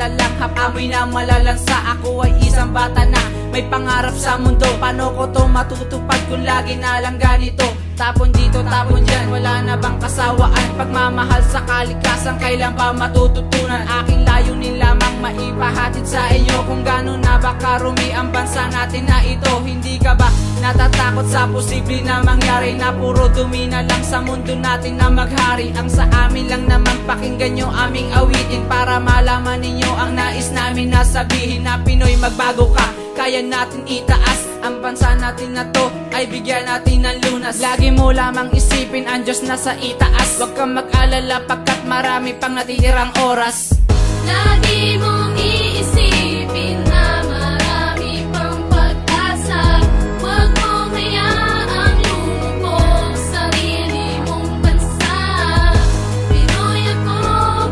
malalanghap, amoy na malalansa. Ako ay isang bata na may pangarap sa mundo. Paano ko to matutupad kung lagi na lang ganito? Tapon dito, tapon dyan, wala na bang kasawaan? Pagmamahal sa kalikasan, kailan ba matututunan? Aking layunin lamang maipahatid sa inyo kung gano'n na ba karumi ang bansa natin na ito. Hindi ka ba natatakot sa posible na mangyari na puro dumi na lang sa mundo natin na maghari? Ang sa amin lang naman pakinggan nyo aming awitin para malaman ninyo ang nais namin na sabihin na Pinoy magbago ka. Kaya natin itaas ang bansa natin na to, ay bigyan natin ng lunas. Lagi mo lamang isipin ang Diyos nasa itaas. Huwag kang mag-alala pagkat marami pang natitirang oras. Lagi mong iisipin na marami pang pag-asa. Huwag mong hayaang lumubog sarili mong bansa. Pinoy ako,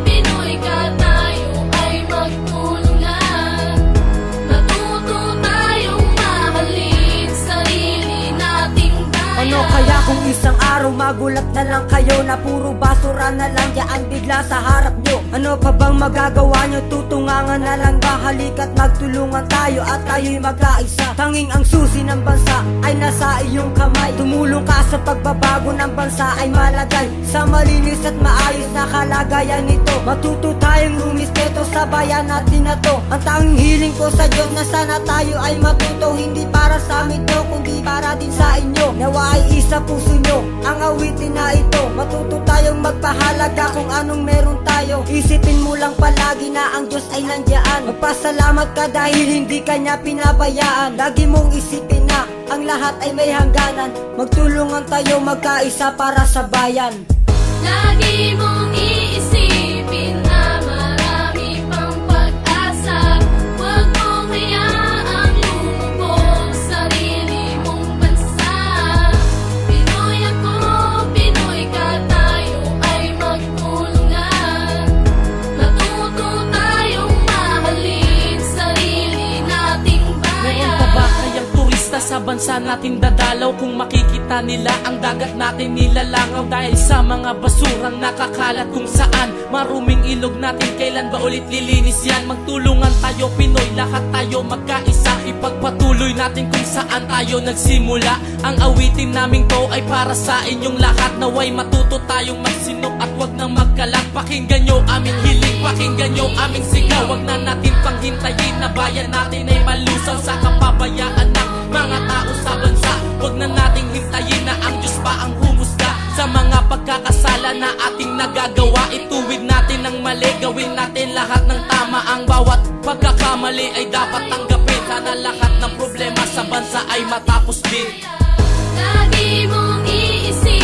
Pinoy ka, tayo ay magtulungan. Matuto tayong mahalin sarili nating bayan. Ano kaya kung isang araw magulat na lang kayo na puro basura na lang dyan bigla sa harap nyo? Ano pa bang magagawa nyo? Tutungangan na lang ba? Halika't magtulungan tayo at tayo'y magkaisa. Tanging ang susi ng bansa ay nasa iyong kamay. Tumulong ka sa pagbabago ng bansa ay malagay sa malinis at maayos na kalagayan nito. Matuto tayong rumispeto sa bayan natin na to. Ang tanging hiling ko sa Diyos na sana tayo ay matuto. Hindi para sa amin to, kundi para din sa inyo. Nawa ay isa puso nyo ang awitin na ito. Matuto tayong magpahalaga kung anong meron tayo. Isipin mo lang palagi na ang Diyos ay nandiyan. Magpasalamat ka dahil hindi kanya pinabayaan. Lagi mong isipin na ang lahat ay may hangganan. Magtulungan tayo magkaisa para sa bayan. Lagi mong iisipin na marami pang pag-asa. Huwag mong hayaang lumubog sarili mong bansa. Pinoy ako, Pinoy ka, tayo ay magtulungan. Matuto tayong mahalin sarili nating bayan. Meron pa ba kayang turista sa bansa natin dadalaw? Kung makikita nila ang dagat natin nilalangaw dahil sa mga basurang nakakalat kung saan. Maruming ilog natin, kailan ba ulit lilinis yan? Magtulungan tayo Pinoy, lahat tayo magkaisa. Ipagpatuloy natin kung saan tayo nagsimula. Ang awitin naming to ay para sa inyong lahat. Naway matuto tayong magsinok at wag nang magkalat. Pakinggan nyo aming hiling, pakinggan nyo aming sigaw. Wag na natin panghintayin na bayan natin ay malusaw sa kapabayaan ng mga tao sa bansa. Wag na nating hintayin na ang Diyos pa ang humusga sa mga pagkakasala na ating nagagawa. Ituwid natin ang mali, gawin natin lahat ng tama. Ang bawat pagkakamali ay dapat tanggapin. Sana lahat ng problema sa bansa ay matapos din. Lagi mong iisipin